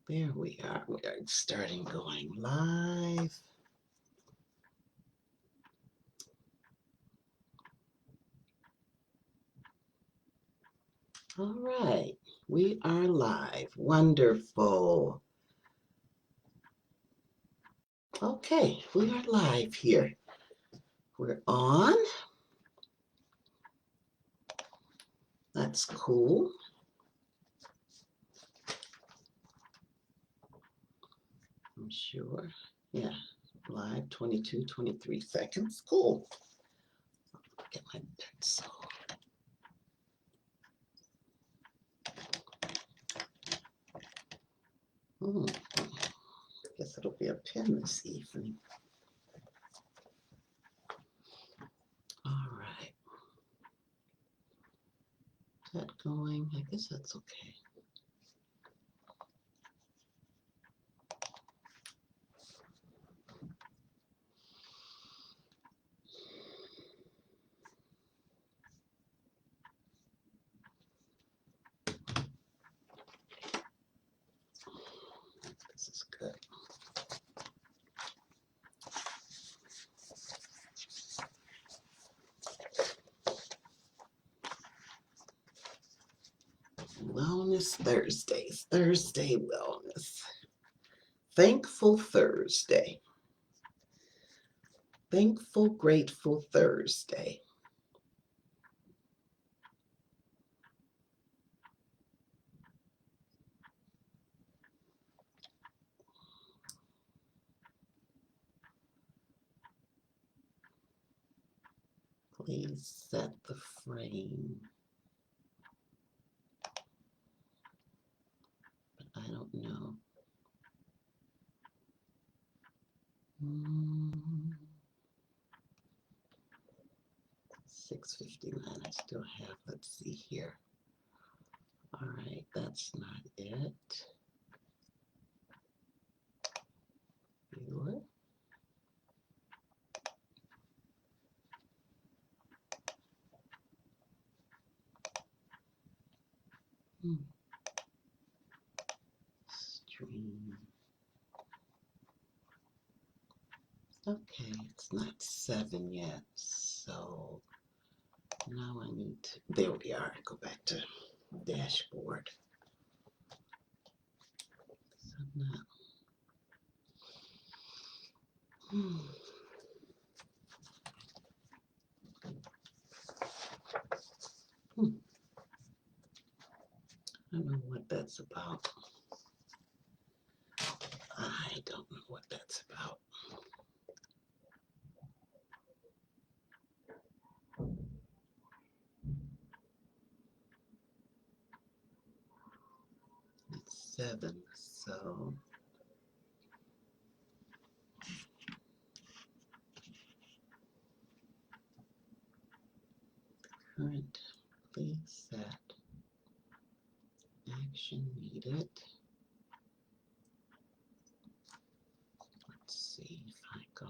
There we are. We are starting going live. All right. We are live. Wonderful. Okay, we are live here. We're on. That's cool. I'm sure. Yeah, live 22, 23 seconds. Cool. Get my pencil. Guess it'll be a pen this evening. All right. Is that going? I guess that's okay. This is good. Wellness Thursdays. Thursday wellness. Thankful Thursday. Thankful, grateful Thursday. Please set the frame. But I don't know. 6:59. I still have, let's see here. All right, that's not it. Viewer. Stream. Okay, it's not 7 yet, so now I need to, there we are, go back to dashboard. So now, I don't know what that's about. I don't know what that's about. It's 7, so current, please set, action needed. Let's see if I go.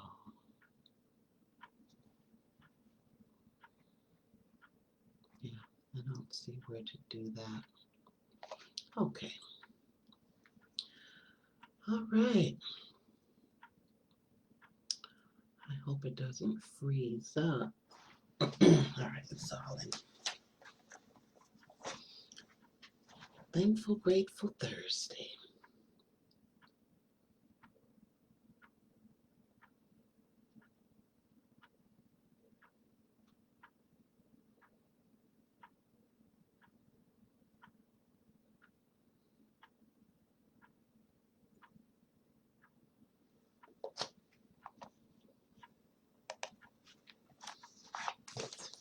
Yeah, I don't see where to do that. Okay. All right. I hope it doesn't freeze up. All right, it's all in. Thankful, grateful Thursday.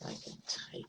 I can type.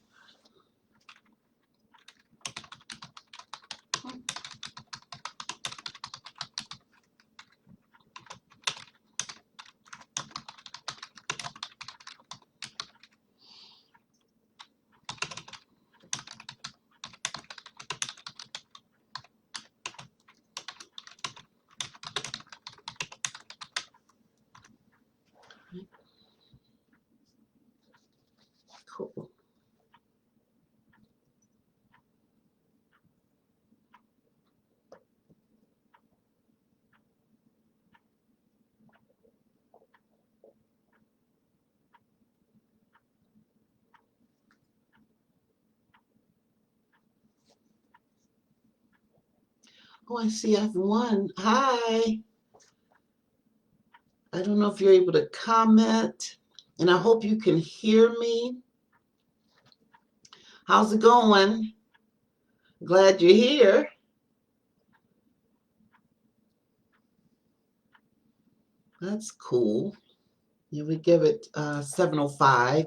Oh, I see I have one. Hi. I don't know if you're able to comment, and I hope you can hear me. How's it going? Glad you're here. That's cool. Yeah, we give it 7:05,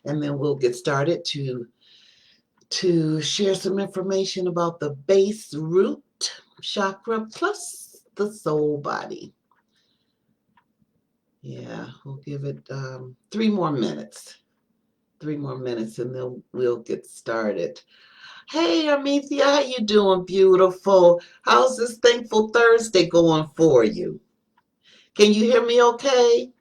and then we'll get started to share some information about the base root chakra plus the soul body. Yeah, we'll give it 3 more minutes. 3 more minutes, and then we'll get started. Hey, Armethea, how you doing, beautiful? How's this Thankful Thursday going for you? Can you hear me okay?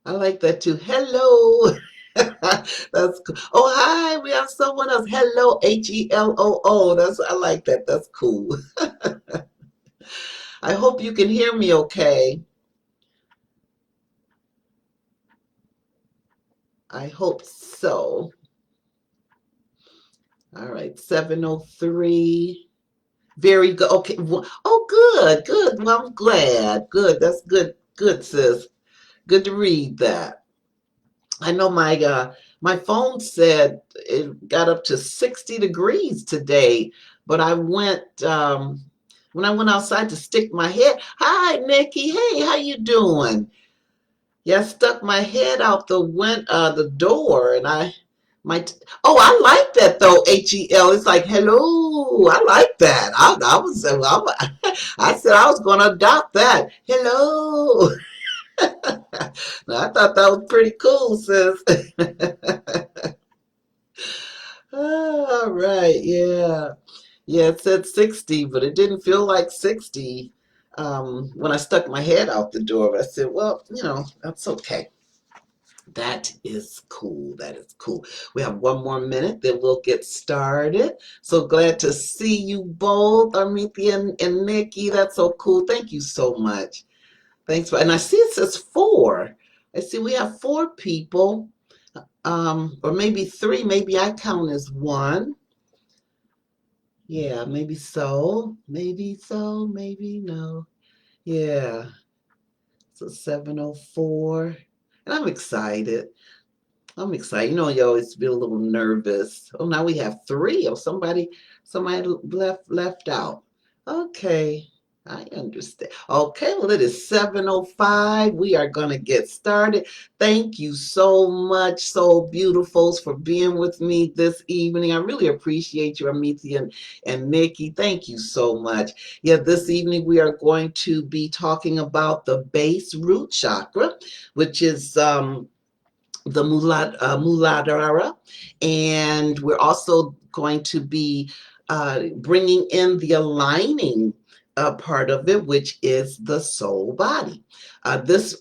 I like that too. Hello. That's cool. Oh, hi. We have someone else. Hello, HELOO. I like that. That's cool. I hope you can hear me okay. I hope so. All right, 7:03. Very good. Okay. Oh, good, good. Well, I'm glad. Good. That's good. Good, sis. Good to read that. I know my phone said it got up to 60 degrees today, but when I went outside to stick my head. Hi, Nikki. Hey, how you doing? Yeah, I stuck my head out the door, and my oh, I like that though. HEL. It's like hello. I like that. I said I was going to adopt that. Hello. I thought that was pretty cool, sis. All right, yeah. Yeah, it said 60, but it didn't feel like 60 when I stuck my head out the door. I said, well, that's okay. That is cool. That is cool. We have 1 more minute, then we'll get started. So glad to see you both, Armithia and Nikki. That's so cool. Thank you so much. Thanks and I see it says four. I see we have four people, or maybe three. Maybe I count as one. Yeah, maybe so. Maybe so. Maybe no. Yeah. So 7:04. And I'm excited. I'm excited. You always feel a little nervous. Oh, now we have three. Oh, somebody left out. Okay, I understand. Okay, well, it is 7:05. We are gonna get started. Thank you so much, Soul Beautifuls, for being with me this evening. I really appreciate you, Amiti and Nikki. Thank you so much. Yeah, this evening we are going to be talking about the base root chakra, which is the Muladhara, and we're also going to be bringing in the aligning part of it, which is the soul body. This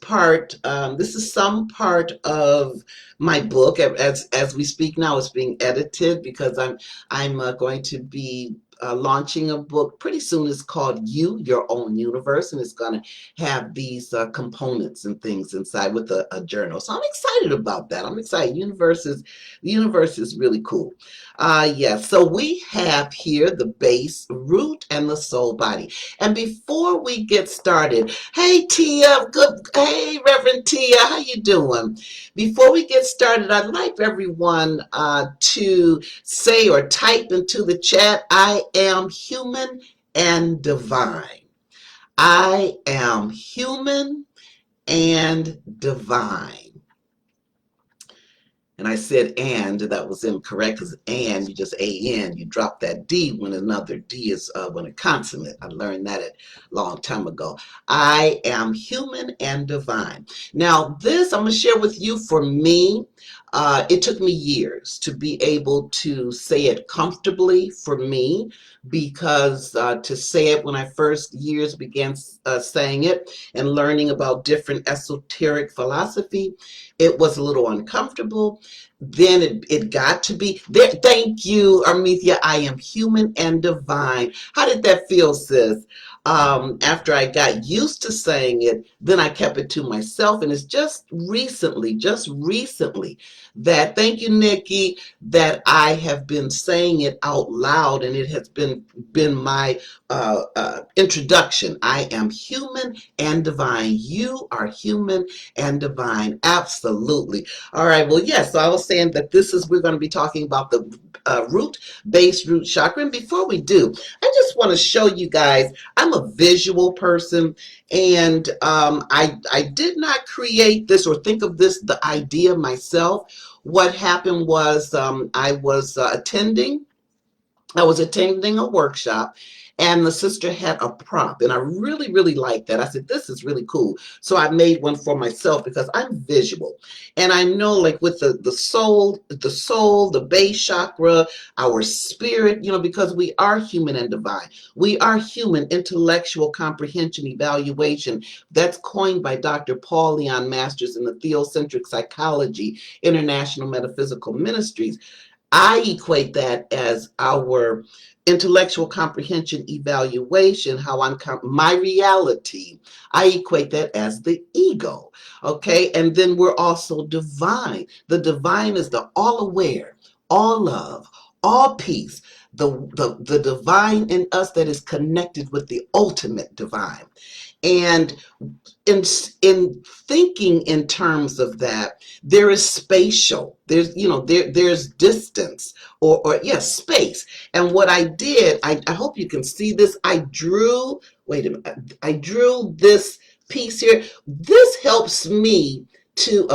is some part of my book. As we speak now, it's being edited because I'm going to be launching a book pretty soon. It's called Your Own Universe, and it's going to have these components and things inside with a journal. So I'm excited about that. I'm excited. The universe is really cool. Yeah, so we have here the base root and the soul body. And before we get started, hey Tia, hey Reverend Tia, how you doing? Before we get started, I'd like everyone to say or type into the chat, I am human and divine. I am human and divine. And I said and, that was incorrect because and, you just A-N, you drop that D when another D is when a consonant. I learned that a long time ago. I am human and divine. Now this I'm going to share with you. For me, it took me years to be able to say it comfortably for me, because to say it when I first years began saying it and learning about different esoteric philosophy, it was a little uncomfortable. Then it got to be there. Thank you, Armethea. I am human and divine. How did that feel, sis? after I got used to saying it, then I kept it to myself. And it's just recently that, thank you, Nikki, that I have been saying it out loud, and it has been my introduction. I am human and divine. You are human and divine. Absolutely. All right. Well, yes. So I was saying that we're going to be talking about the base root chakra. And before we do, I just want to show you guys, I'm a visual person, and I did not create this or think of the idea myself. What happened was I was attending a workshop, and the sister had a prop, and I really, really liked that. I said, this is really cool. So I made one for myself because I'm visual. And I know, like, with the soul, the base chakra, our spirit, because we are human and divine. We are human, intellectual comprehension evaluation. That's coined by Dr. Paul Leon Masters in the Theocentric Psychology, International Metaphysical Ministries. I equate that as our intellectual comprehension evaluation, how my reality. I equate that as the ego. Okay. And then we're also divine. The divine is the all aware, all love, all peace, the divine in us that is connected with the ultimate divine. And in thinking in terms of that, there is spatial, there's distance, or yes, space. And what I did, I hope you can see this. Wait a minute, I drew this piece here. This helps me to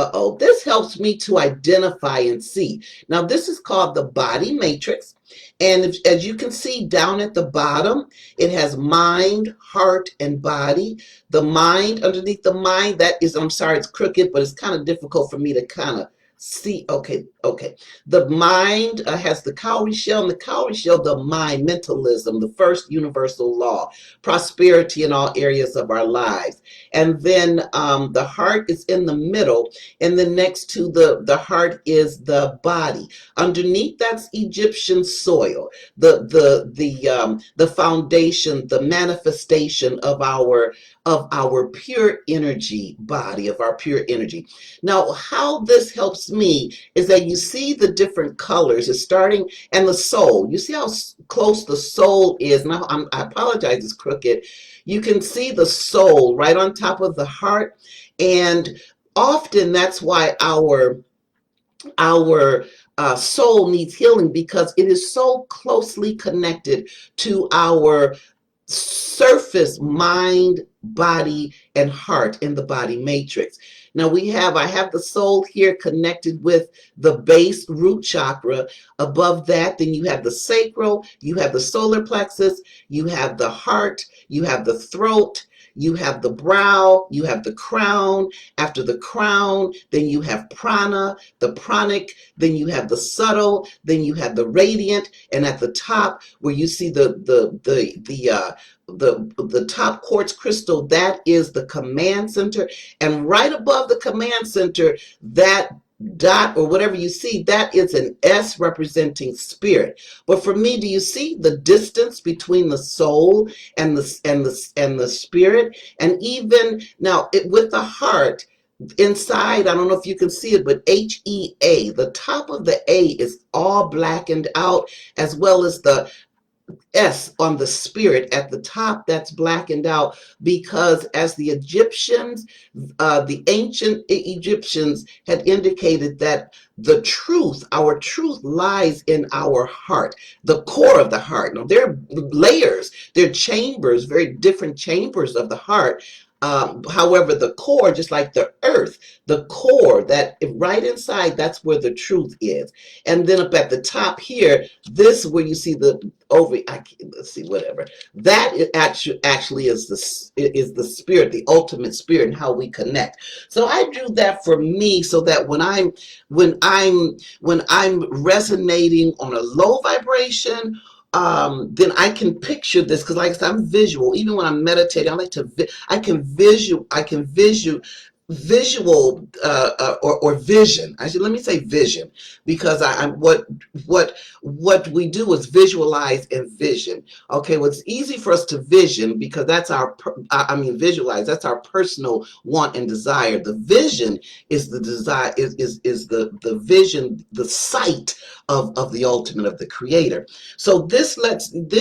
identify and see. Now, this is called the body matrix. And as you can see down at the bottom, it has mind, heart, and body. The mind, underneath the mind, that is, I'm sorry, it's crooked, but it's kind of difficult for me to kind of see. Okay. The mind has the cowrie shell, and the cowrie shell, the mind, mentalism, the first universal law, prosperity in all areas of our lives. And then the heart is in the middle, and then next to the heart is the body. Underneath, that's Egyptian soil, the foundation, the manifestation of our pure energy body, of our pure energy. Now, how this helps me is that you see the different colors. It's starting, and the soul. You see how close the soul is. Now, I apologize, it's crooked. You can see the soul right on top of the heart, and often that's why our soul needs healing, because it is so closely connected to our surface mind, body, and heart in the body matrix. Now I have the soul here connected with the base root chakra. Above that, then you have the sacral, you have the solar plexus, you have the heart, you have the throat, you have the brow, you have the crown. After the crown, then you have prana, the pranic, then you have the subtle, then you have the radiant, and at the top where you see the top quartz crystal, that is the command center. And right above the command center, that dot or whatever you see, that is an S representing spirit. But for me, do you see the distance between the soul and the spirit? And even now, with the heart inside, I don't know if you can see it, but HEA, the top of the A is all blackened out, as well as the S on the spirit at the top, that's blackened out, because as the Egyptians, the ancient Egyptians had indicated that our truth lies in our heart, the core of the heart. Now, there are layers, there are chambers, very different chambers of the heart. However, the core, just like the earth, the core, that right inside, that's where the truth is. And then up at the top here, this is where you see let's see, whatever. That is actually is the spirit, the ultimate spirit, and how we connect. So I drew that for me, so that when I'm resonating on a low vibration, then I can picture this, because like I said, I'm visual. Even when I'm meditating, I can visual or vision. I should let me say vision, because I'm what we do is visualize and vision. Okay, well, it's easy for us to vision because that's our I mean visualize. That's our personal want and desire. The vision is the desire, is the vision, the sight of the ultimate, of the creator. So this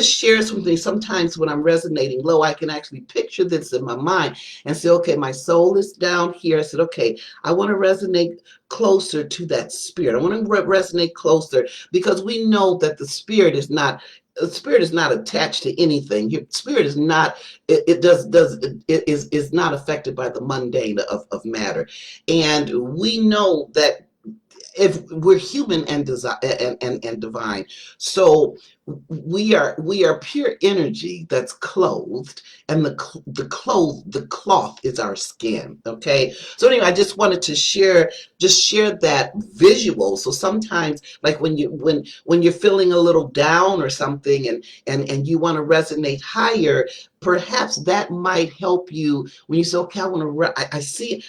shares with me. Sometimes when I'm resonating low, I can actually picture this in my mind and say, okay, my soul is down here. I said, okay, I want to resonate closer to that spirit. I want to resonate closer, because we know that the spirit is not attached to anything. Your spirit is not, it is not affected by the mundane of matter. And we know that if we're human and and divine, so we are pure energy that's clothed, and the cloth is our skin. Okay, so anyway, I just wanted to share that visual. So sometimes, like when you're feeling a little down or something, and you want to resonate higher, perhaps that might help you when you say, okay, I want to I see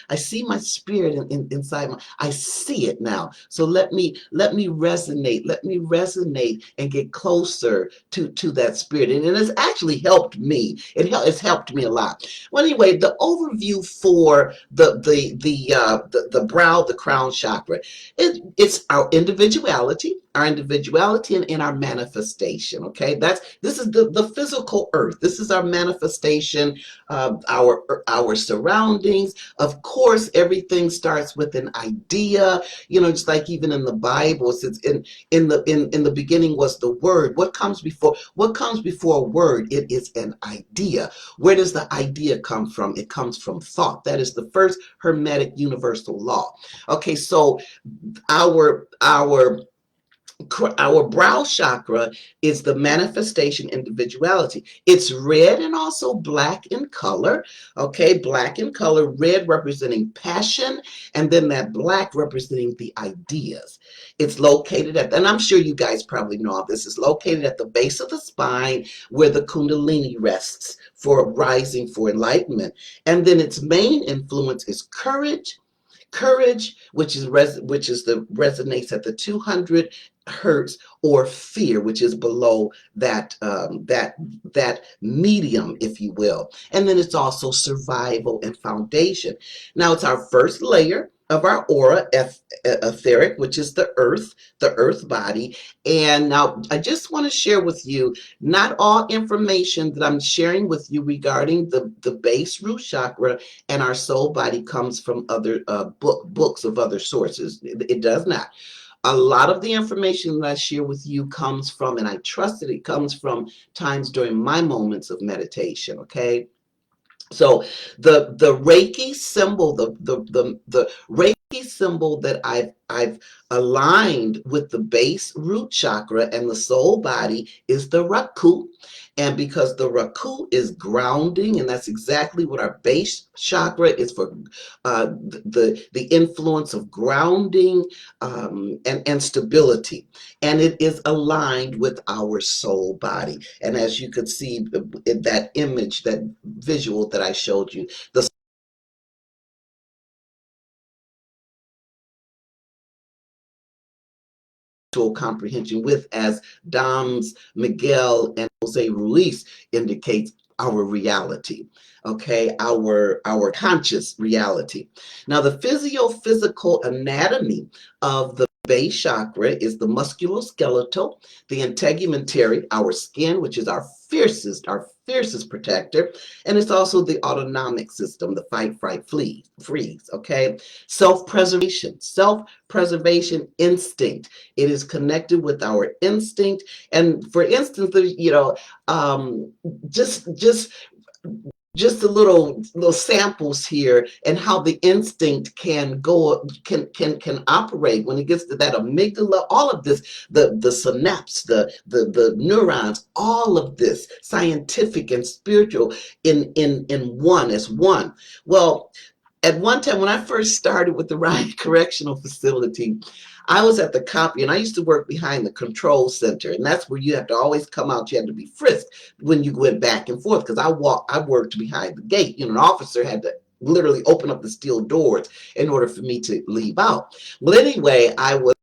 my spirit inside my, I see it now. So let me resonate and get closer to that spirit. And it has actually helped me. It's helped me a lot. Well, anyway, the overview for the crown chakra, it's our individuality and our manifestation. Okay, this is the physical earth. This is our manifestation, our surroundings. Of course, everything starts with an idea. Just like even in the Bible, it says in the beginning was the word. What comes before a word? It is an idea. Where does the idea come from? It comes from thought. That is the first hermetic universal law. Okay, so our our brow chakra is the manifestation individuality. It's red and also black in color. Okay, black in color, red representing passion, and then that black representing the ideas. It's located and I'm sure you guys probably know all this, is located at the base of the spine, where the kundalini rests for rising, for enlightenment. And then its main influence is courage, which is the resonates at the 200 hertz, or fear, which is below that medium, if you will. And then it's also survival and foundation. Now it's our first layer of our aura, etheric, which is the earth body. And now I just want to share with you, not all information that I'm sharing with you regarding the base root chakra and our soul body comes from other books of other sources. It does not. A lot of the information that I share with you comes from, and I trust that it comes from times during my moments of meditation. Okay, so the Reiki symbol, the Reiki symbol that I've aligned with the base root chakra and the soul body is the Raku. And because the Raku is grounding, and that's exactly what our base chakra is for, the influence of grounding, and stability. And it is aligned with our soul body. And as you could see in that image, that visual that I showed you, the comprehension with, as Dom's Miguel and Jose Ruiz indicates, our reality. Okay, our conscious reality. Now the physical anatomy of the base chakra is the musculoskeletal, the integumentary, our skin, which is our fiercest protector, and it's also the autonomic system, the fight, fright, flee, freeze. Okay, self-preservation instinct. It is connected with our instinct. And for instance, um, just just a little samples here, and how the instinct can operate when it gets to that amygdala. All of this, the synapse, the neurons, all of this scientific and spiritual in one, as one. Well, at one time when I first started with the Ryan Correctional Facility, I was at the copy, and I used to work behind the control center, and that's where you have to always come out. You had to be frisked when you went back and forth, because I worked behind the gate. An officer had to literally open up the steel doors in order for me to leave out. Well, anyway, I was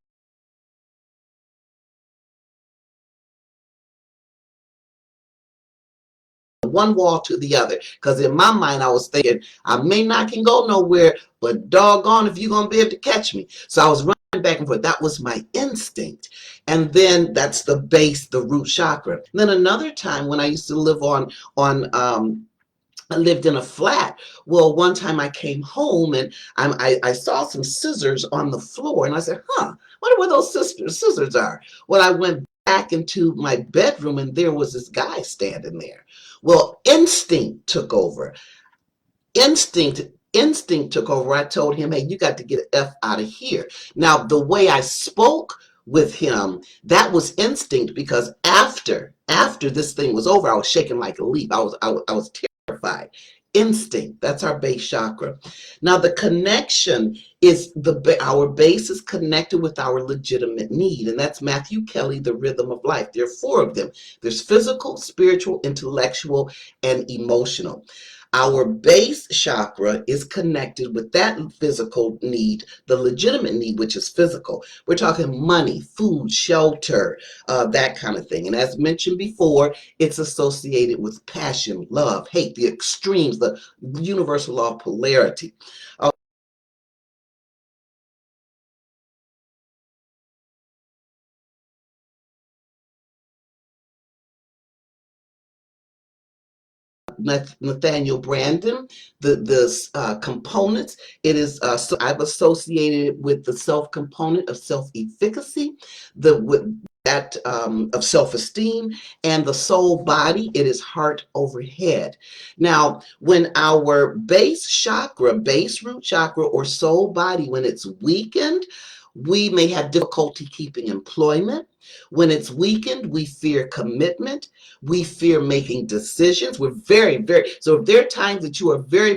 one wall to the other, because in my mind I was thinking I may not can go nowhere, but doggone if you're gonna be able to catch me. So I was running back and forth. That was my instinct. And then that's the base, the root chakra. And then another time when I used to live on I lived in a flat. Well, one time I came home and I saw some scissors on the floor, and I said, huh, wonder where those scissors are. Well, I went back into my bedroom, and there was this guy standing there. Well, instinct took over. Instinct took over. I told him, hey, you got to get the F out of here. Now, the way I spoke with him, that was instinct, because after this thing was over, I was shaking like a leaf. I was terrified. Instinct, that's our base chakra. Now the connection is our base is connected with our legitimate need, and that's Matthew Kelly, the rhythm of life. There are four of them. There's physical, spiritual, intellectual, and emotional. Our base chakra is connected with that physical need, the legitimate need, which is physical. We're talking money, food, shelter, that kind of thing. And as mentioned before, it's associated with passion, love, hate, the extremes, the universal law of polarity. Nathaniel Brandon, the components. It is so I've associated it with the self component of self efficacy, the with that of self esteem, and the soul body. It is heart over head. Now, when our base chakra, base root chakra, or soul body, when it's weakened, we may have difficulty keeping employment. When it's weakened, we fear commitment. We fear making decisions. We're so if there are times that you are very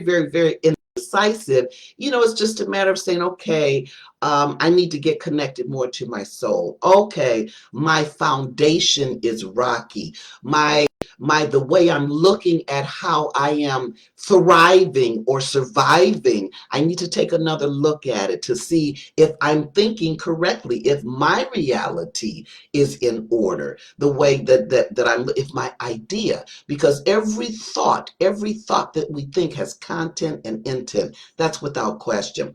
indecisive, it's just a matter of saying, okay, I need to get connected more to my soul. Okay, my foundation is rocky. The way I'm looking at how I am thriving or surviving, I need to take another look at it to see if I'm thinking correctly, if my reality is in order, the way that I'm, if my idea, because every thought that we think has content and intent. That's without question.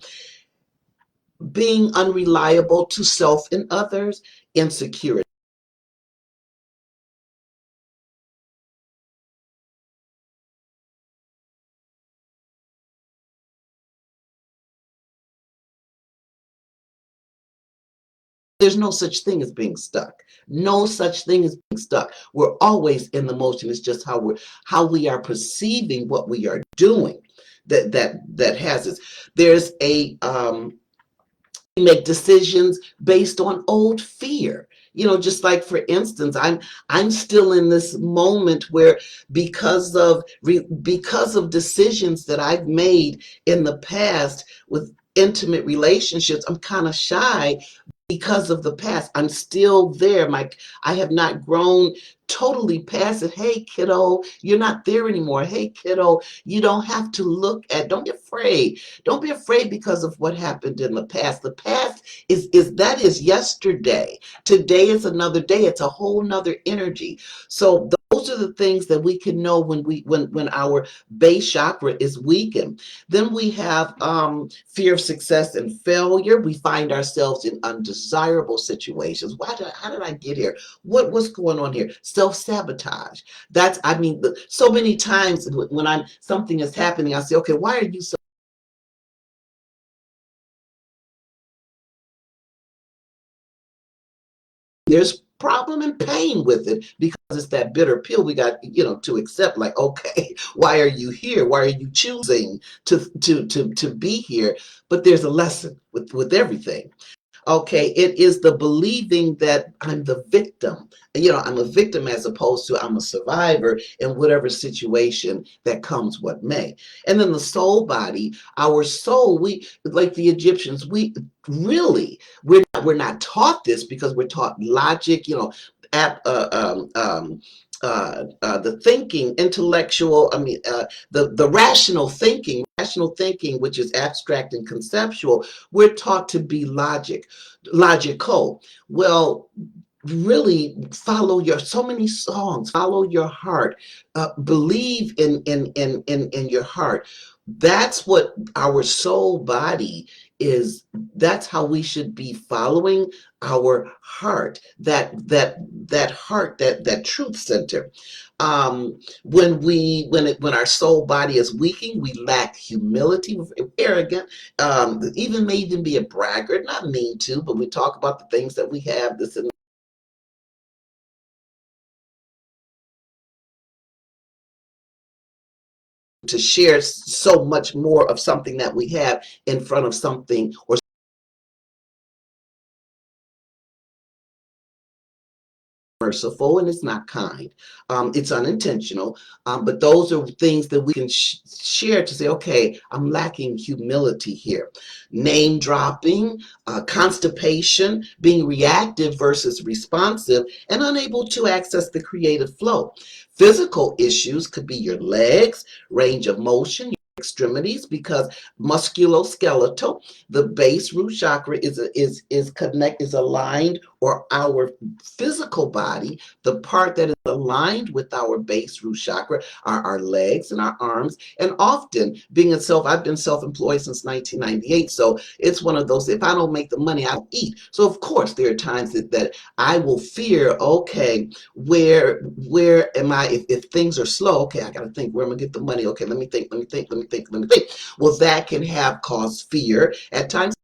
Being unreliable to self and others, insecurity. There's no such thing as being stuck. No such thing as being stuck. We're always in the motion. It's just how we are perceiving what we are doing that has us. There's a we make decisions based on old fear. Just like, for instance, I'm still in this moment where, because of decisions that I've made in the past with intimate relationships, I'm kind of shy because of the past. I'm still there. I have not grown totally past it. Hey, kiddo, you're not there anymore. Hey, kiddo, you don't have to don't be afraid. Don't be afraid because of what happened in the past. The past is yesterday. Today is another day. It's a whole nother energy. So those are the things that we can know when our base chakra is weakened. Then we have fear of success and failure. We find ourselves in undesirable situations. How did I get here? What's going on here? Self-sabotage. So many times when something is happening, I say, okay, why are you so? There's problem and pain with it, because it's that bitter pill we got, to accept. Like, okay, why are you here? Why are you choosing to be here? But there's a lesson with everything. Okay, it is the believing that I'm the victim. I'm a victim as opposed to I'm a survivor in whatever situation that comes what may. And then the soul body, our soul, we, like the Egyptians, we're not taught this, because we're taught logic, the thinking, intellectual, the rational thinking, which is abstract and conceptual, we're taught to be logical. Well, really follow your so many songs, follow your heart, believe in your heart. That's what our soul body is. That's how we should be following our heart, that heart, that truth center. When our soul body is weakening, we lack humility, we're arrogant, even may even be a braggart, not mean to, but we talk about the things that we have, this and to share so much more of something that we have in front of something or merciful, and it's not kind. It's unintentional, but those are things that we can share to say, okay, I'm lacking humility here. Name dropping, constipation, being reactive versus responsive, and unable to access the creative flow. Physical issues could be your legs, range of motion, extremities, because musculoskeletal, the base root chakra is aligned, or our physical body, the part that is aligned with our base root chakra, are our legs and our arms. And often, I've been self-employed since 1998, so it's one of those, if I don't make the money, I don't eat. So of course there are times that I will fear, okay, where am I, if things are slow, okay, I got to think, where am I get the money? Okay, let me think. Well, that can have caused fear at times.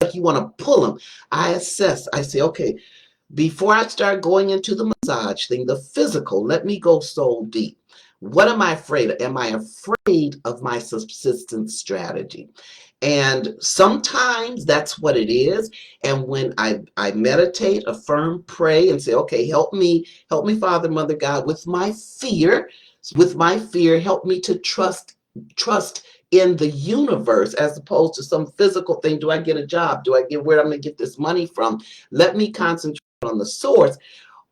Like you want to pull them. I assess. I say, okay, before I start going into the massage thing, the physical, let me go soul deep. What am I afraid of? Am I afraid of my subsistence strategy? And sometimes that's what it is. And when I meditate, affirm, pray, and say, okay, help me, Father, Mother, God, with my fear, help me to trust in the universe as opposed to some physical thing. Do I get a job? Do I get where I'm going to get this money from? Let me concentrate on the source.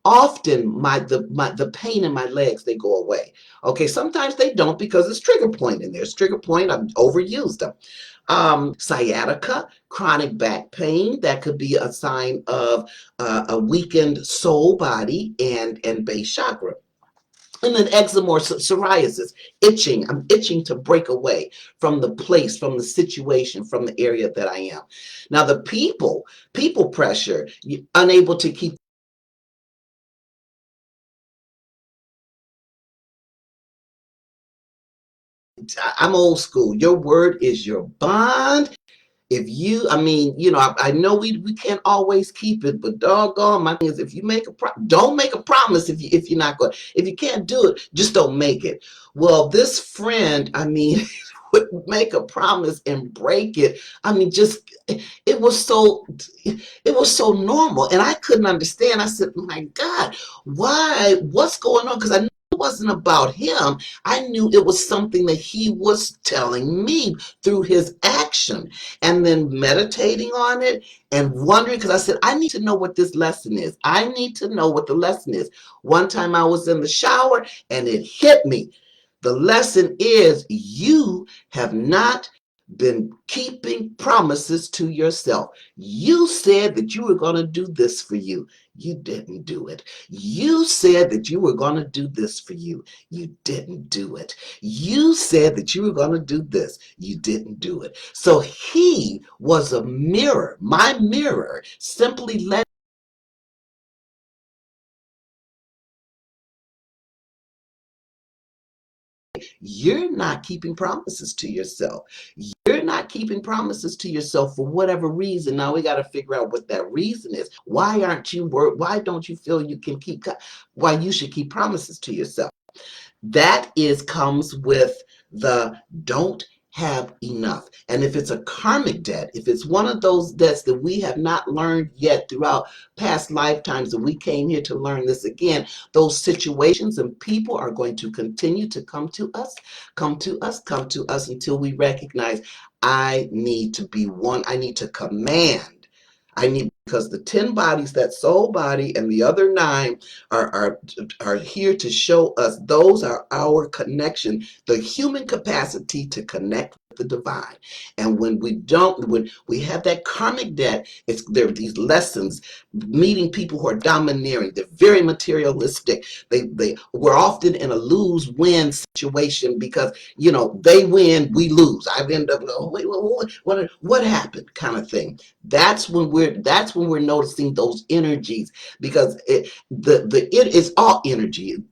Often the pain in my legs, they go away. Okay, sometimes they don't because it's trigger point in there. It's trigger point. I've overused them. Sciatica, chronic back pain, that could be a sign of a weakened soul body and base chakra. And then eczema or psoriasis, itching. I'm itching to break away from the place, from the situation, from the area that I am. Now, the people pressure, unable to keep. I'm old school. Your word is your bond. If you, I know we can't always keep it, but doggone, my thing is, if you make don't make a promise if you're not going. If you can't do it, just don't make it. Well, this friend, would make a promise and break it. Just it was so it was so normal, and I couldn't understand. I said, my God, why? What's going on? Because I knew it wasn't about him. I knew it was something that he was telling me through his action, and then meditating on it and wondering, because I said, I need to know what this lesson is. I need to know what the lesson is. One time I was in the shower and it hit me. The lesson is, you have not been keeping promises to yourself. You said that you were going to do this for you. You didn't do it. You said that you were going to do this for you. You didn't do it. You said that you were going to do this. You didn't do it. So he was a mirror. My mirror simply let. You're not keeping promises to yourself. You're not keeping promises to yourself for whatever reason. Now we got to figure out what that reason is. Why don't you feel you can why you should keep promises to yourself? That comes with the don't have enough. And if it's a karmic debt, if it's one of those debts that we have not learned yet throughout past lifetimes, and we came here to learn this again, those situations and people are going to continue to come to us, come to us, come to us until we recognize I need to be one. I need to command. I need, because the 10 bodies, that soul body and the other 9 are here to show us those are our connection, the human capacity to connect with the divine. And when we don't, when we have that karmic debt, it's there are these lessons, meeting people who are domineering, they're very materialistic. We're often in a lose-win situation because they win, we lose. I've ended up, oh, wait, what happened, kind of thing. That's when we're noticing those energies, because it is all energy.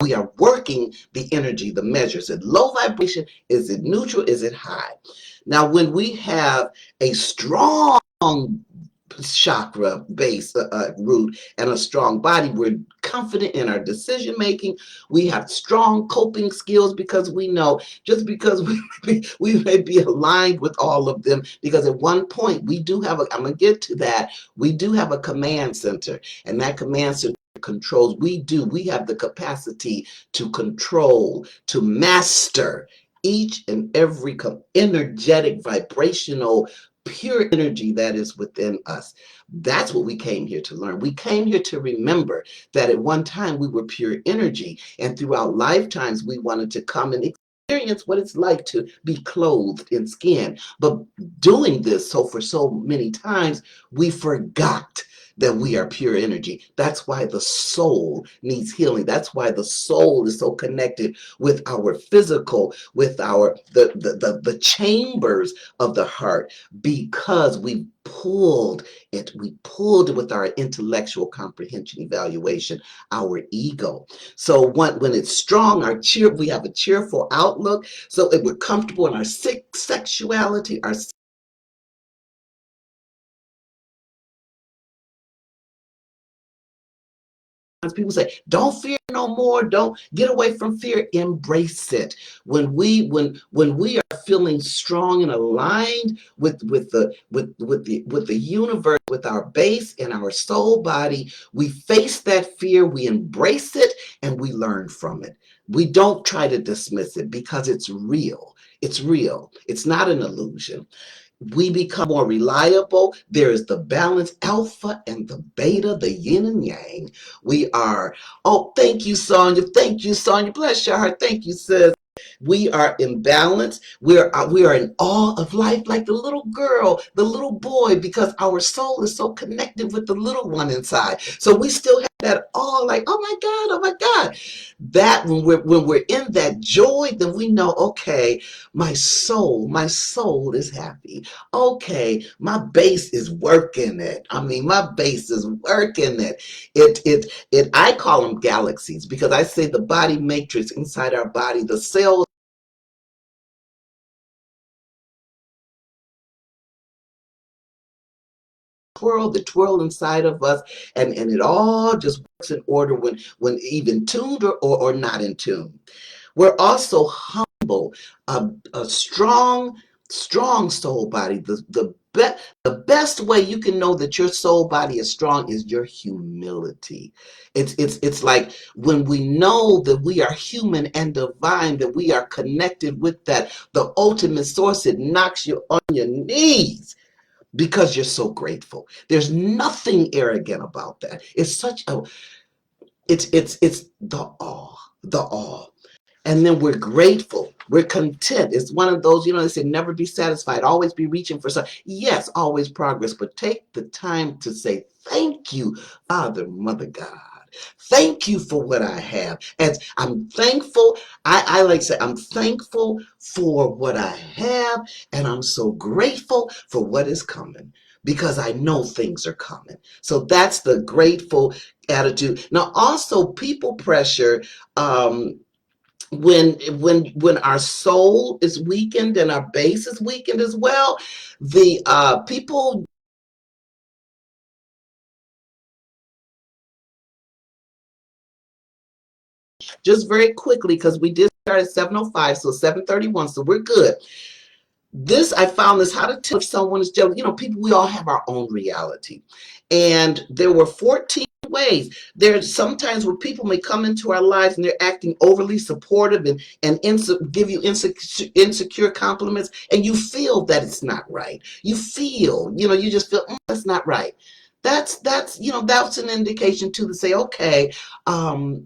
We are working the energy, the measures. Is it low vibration? Is it neutral? Is it high? Now, when we have a strong chakra base root and a strong body, we're confident in our decision making. We have strong coping skills because we know, just because we may be aligned with all of them, because at one point we do have I'm going to get to that, we do have a command center, and that command center controls. We have the capacity to control, to master each and every energetic, vibrational, pure energy that is within us. That's what we came here to learn. We came here to remember that at one time we were pure energy, and throughout lifetimes we wanted to come and experience what it's like to be clothed in skin. But doing this for so many times, we forgot that we are pure energy. That's why the soul needs healing. That's why the soul is so connected with our physical, with our the chambers of the heart, because we pulled it with our intellectual comprehension, evaluation, our ego. So when it's strong, we have a cheerful outlook. So if we're comfortable in our sexuality, our people say, don't fear no more, don't get away from fear, embrace it. When we are feeling strong and aligned with the universe, with our base and our soul body, we face that fear, we embrace it, and we learn from it. We don't try to dismiss it, because it's real. It's real. It's not an illusion. We become more reliable. There is the balance, alpha and the beta, the yin and yang. We are, oh, thank you, Sonia. Thank you, Sonia. Bless your heart. Thank you, sis. We are in balance. We are in awe of life, like the little girl, the little boy, because our soul is so connected with the little one inside. So we still have that awe, like, oh my God, oh my God. That when we're in that joy, then we know, okay, my soul is happy. Okay, my base is working it. I mean, my base is working it. I call them galaxies, because I say the body matrix inside our body, the cells twirl inside of us, and it all just works in order when even tuned or not in tune. We're also humble, a strong soul body. The best way you can know that your soul body is strong is your humility. It's like when we know that we are human and divine, that we are connected with the ultimate source, it knocks you on your knees, because you're so grateful. There's nothing arrogant about that. It's the awe. And then we're grateful. We're content. It's one of those, they say, never be satisfied, always be reaching for something. Yes, always progress, but take the time to say, thank you, Father, Mother God. Thank you for what I have. As I'm thankful, I like to say, I'm thankful for what I have, and I'm so grateful for what is coming, because I know things are coming. So that's the grateful attitude. Now, also, people pressure. When our soul is weakened and our base is weakened as well, the people just very quickly, because we did start at 7:05, so 7:31, so we're good. This, I found this, how to tell if someone is jealous. People, we all have our own reality. And there were 14 ways. There's sometimes where people may come into our lives and they're acting overly supportive and give you insecure compliments, and you feel that it's not right. You feel, you just feel, that's not right. That's an indication too, to say, okay,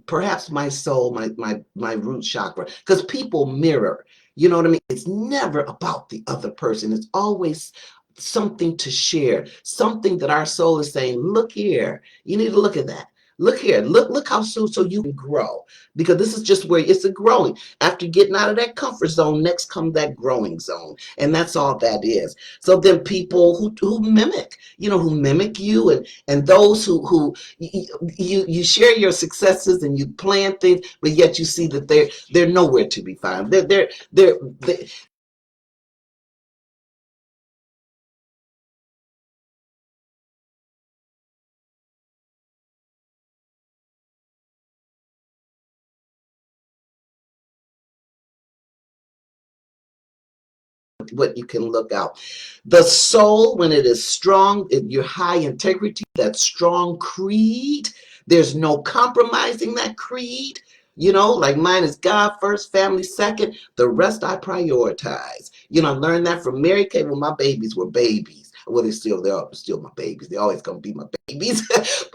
perhaps my soul, my root chakra, because people mirror. You know what I mean? It's never about the other person. It's always something to share, something that our soul is saying, look here, you need to look at that. Look here, look how soon, so you can grow. Because this is just where it's a growing. After getting out of that comfort zone, next comes that growing zone. And that's all that is. So then people who mimic, who mimic you, and those who you share your successes and you plan things, but yet you see that they're nowhere to be found. They're what you can look out. The soul, when it is strong, your high integrity, that strong creed, there's no compromising that creed. Like mine is God first, family second, the rest I prioritize. I learned that from Mary Kay when my babies were babies. Well, they're still my babies. They're always gonna be my babies.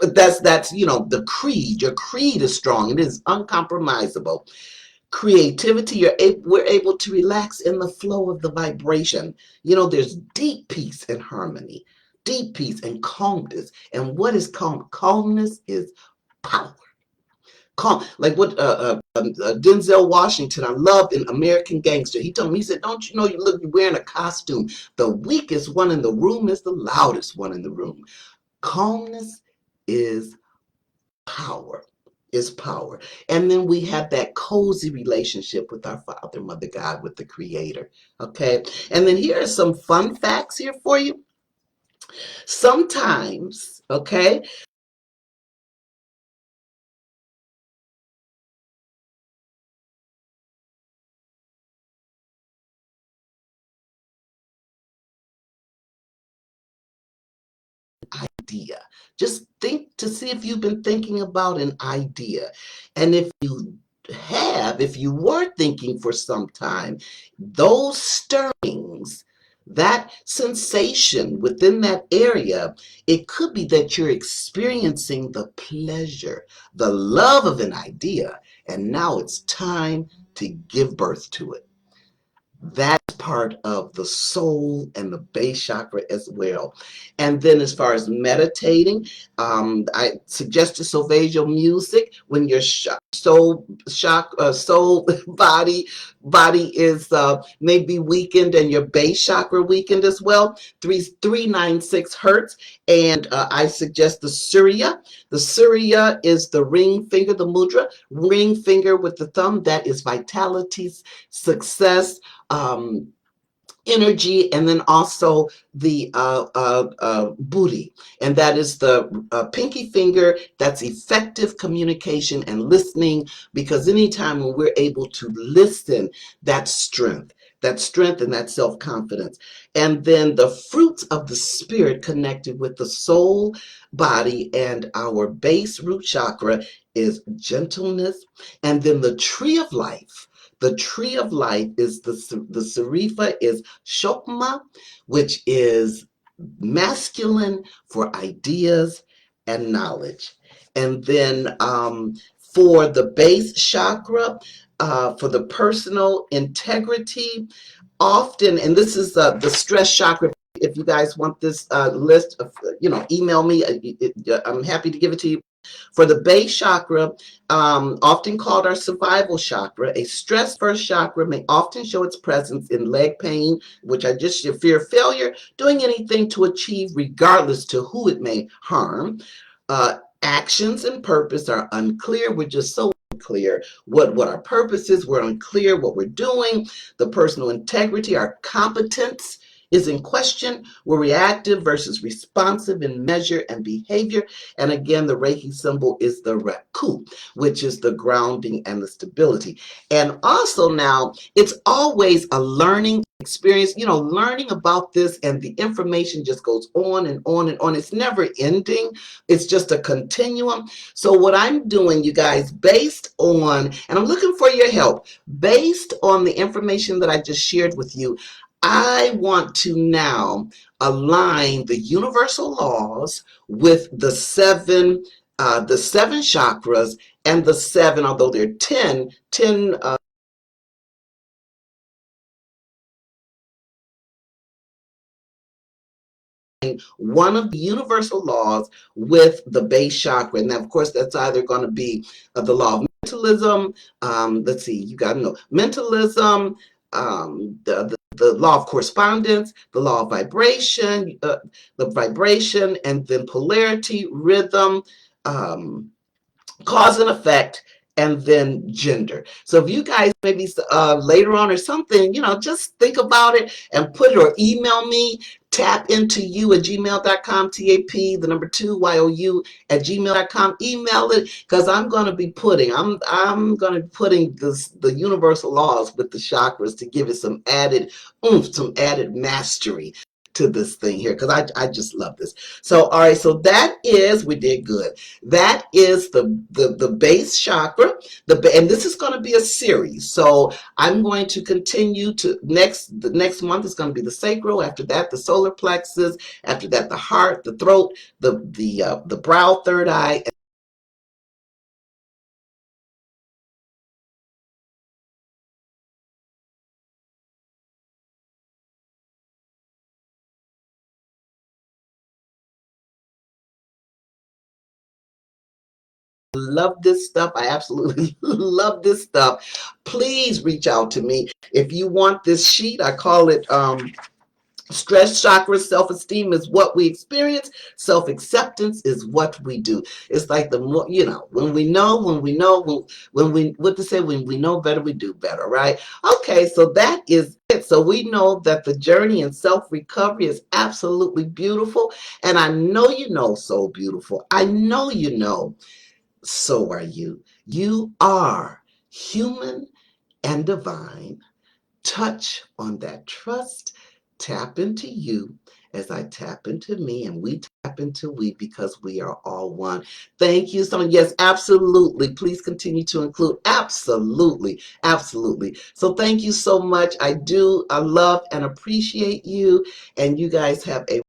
But that's the creed. Your creed is strong. It is uncompromisable. Creativity, we're able to relax in the flow of the vibration. There's deep peace and harmony, deep peace and calmness. And what is calm? Calmness is power. Calm, like what Denzel Washington, I love in American Gangster. He told me, he said, don't you know, you're wearing a costume. The weakest one in the room is the loudest one in the room. Calmness is power. Is power. And then we have that cozy relationship with our Father, Mother God, with the Creator. Okay. And then here are some fun facts here for you. Sometimes, okay, idea. Just think to see if you've been thinking about an idea. And if you were thinking for some time, those stirrings, that sensation within that area, it could be that you're experiencing the pleasure, the love of an idea, and now it's time to give birth to it. That's part of the soul and the base chakra as well. And then as far as meditating, I suggest to Solfeggio music when your soul body is maybe weakened, and your base chakra weakened as well. 396 hertz. And I suggest the Surya. The Surya is the ring finger, the mudra, ring finger with the thumb. That is vitality, success, energy, and then also the booty, and that is the pinky finger. That's effective communication and listening, because anytime when we're able to listen, that's strength. That strength and that self-confidence. And then the fruits of the spirit connected with the soul, body, and our base root chakra is gentleness. And then the tree of life. The tree of life is the Sarifa is Shokma, which is masculine for ideas and knowledge. And then for the base chakra, for the personal integrity, often, and this is the stress chakra. If you guys want this list, email me. I'm happy to give it to you. For the base chakra, often called our survival chakra, a stress first chakra may often show its presence in leg pain, which I just fear of failure, doing anything to achieve, regardless to who it may harm. Actions and purpose are unclear. We're just so unclear what our purpose is. We're unclear what we're doing. The personal integrity, our competence, is in question. We're reactive versus responsive in measure and behavior. And again, the Reiki symbol is the Raku, which is the grounding and the stability. And also now, it's always a learning experience, learning about this, and the information just goes on and on and on. It's never ending. It's just a continuum. So what I'm doing, you guys, based on, and I'm looking for your help, based on the information that I just shared with you, I want to now align the universal laws with the seven chakras and the seven, although there are 10 one of the universal laws with the base chakra. And of course, that's either going to be the law of mentalism. Let's see, you got to know mentalism, the law of correspondence, the law of vibration, and then polarity, rhythm, cause and effect, and then gender. So if you guys maybe later on or something, just think about it and put it, or email me, tapintoyou@gmail.com, TAP, the number 2, YOU @gmail.com. Email it, because I'm going to be putting the universal laws with the chakras to give it some added oomph, some added mastery to this thing here, because I just love this. So all right, so we did good. That is the base chakra, and this is going to be a series. So I'm going to continue to the next month is going to be the sacral. After that, the solar plexus. After that, the heart, the throat, the brow, third eye. Love this stuff. I absolutely love this stuff. Please reach out to me if you want this sheet. I call it stress chakra. Self-esteem is what we experience. Self-acceptance is what we do. It's like the more, when we know, when we know better, we do better, right? Okay, so that is it. So we know that the journey in self-recovery is absolutely beautiful. And I know so beautiful. I know so are you. You are human and divine. Touch on that trust. Tap into you as I tap into me, and we tap into we, because we are all one. Thank you so much. Yes, absolutely. Please continue to include. Absolutely. Absolutely. So thank you so much. I love and appreciate you, and you guys have a